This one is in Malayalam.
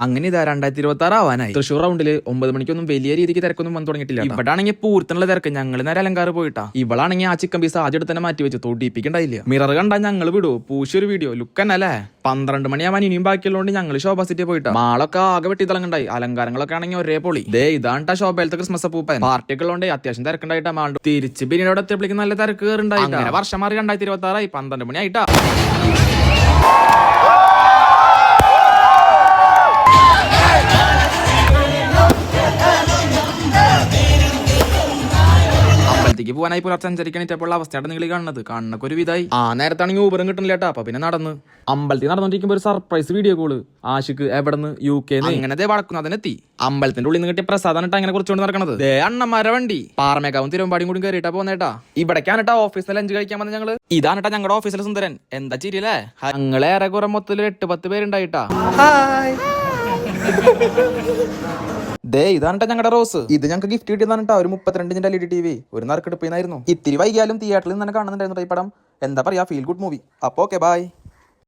അങ്ങനെ ഇതാ 2026 ആവാനായി. തൃശ്ശൂർ റൗണ്ടില് 9 മണിക്കൊന്നും വലിയ രീതിക്ക് തിരക്കൊന്നും വന്നു തുടങ്ങിയിട്ടില്ല. ഇവിടെ ആണെങ്കിൽ പൂരത്തിനുള്ള തിരക്ക്. ഞങ്ങൾ നേരെ അലങ്കാരം പോയിട്ടാ. ഇവളാണെങ്കിൽ ആ ചിക്കൻ പീസ് ആദ്യം തന്നെ മാറ്റി വെച്ച് തൊടിപ്പിക്കണ്ടായില്ല. മിറർ കണ്ടാ ഞങ്ങൾ വിടൂ. പൂശൊരു വീഡിയോ ലുക്ക് തന്നെ അല്ലേ. 12 മണിയാവാൻ ഇനിയും ബാക്കിയുള്ളതുകൊണ്ട് ഞങ്ങൾ ശോഭ സിറ്റി പോയിട്ടാ. മാളൊക്കെ ആകെ വെട്ടി തിളങ്ങണ്ടായി. അലങ്കാരങ്ങളൊക്കെ ആണെങ്കിൽ ഒരേ പൊളി. ഇതാണ്ടാ ശോഭയിലത്തെ ക്രിസ്മസ് പൂപ്പൻ. പാർട്ടിയൊക്കെ ഉള്ളതുകൊണ്ട് അത്യാവശ്യം തിരക്കുണ്ടായിട്ടാ. മാളുണ്ട് തിരിച്ച് ബിരിയാണിയോടെ എത്തിയപ്പോഴേക്കും നല്ല തിരക്ക് കയറുണ്ടായി. അങ്ങനെ വർഷം മാറി 2026 12 മണി ആയിട്ടാ. അമ്പലത്തേക്ക് പോകാനായി പുലർച്ചെ 5:30 എണീറ്റപ്പോൾ അവസ്ഥയായിട്ട് നിങ്ങൾ കാണുന്നത്. കാണുന്നൊക്കെ ഒരു വിധായി. ആ നേരത്താണെങ്കിൽ ഊബറും കിട്ടുന്നില്ലേട്ടാ. അപ്പൊ പിന്നെ നടന്ന് അമ്പലത്തിൽ നടന്നോണ്ടിരിക്കുമ്പോ ഒരു സർപ്രൈസ് വീഡിയോ കോള്. ആഷിക്ക് എവിടെന്ന് UK അങ്ങനെ വടക്കുന്ന അതിനെത്തി. അമ്പലത്തിന്റെ ഉള്ളിൽ നിന്ന് കിട്ടിയ പ്രസാദാനിട്ട് അങ്ങനെ കുറിച്ചുകൊണ്ട് നടക്കണത്. അണ്ണന്മാരെ വണ്ടി പാറമേക്കാവും തിരുവമ്പാടിയും കൂടി കയറിയിട്ടാ പോന്നേട്ടാ. ഇവിടേക്കാണ് ഓഫീസിൽ ലഞ്ച് കഴിക്കാൻ വന്നത് ഞങ്ങള്. ഇതാണ്ട്ടാ ഞങ്ങളുടെ ഓഫീസിലെ സുന്ദരൻ. എന്താ ചിരിയല്ലേ. ഞങ്ങളെ ഏറെക്കുറെ മൊത്തത്തിൽ 8-10 പേരുണ്ടായിട്ടാ. ഇതാണ് ഞങ്ങളുടെ റോസ്. ഇത് ഞങ്ങൾക്ക് ഗിഫ്റ്റ് കിട്ടിയതാണ് കേട്ടോ. ഒരു 32 ഇഞ്ചിന്റെ LED TV. ഒരു നറുക്കെടുപ്പിന്നായിരുന്നു. ഇത്തിരി വൈകിയാലും തിയേറ്ററിൽ നിന്ന് തന്നെ കാണുന്നുണ്ടായിരുന്നു ഈ പടം. എന്താ പറയാ, ഫീൽ ഗുഡ് മൂവി. അപ്പൊ ഓക്കെ ബൈ.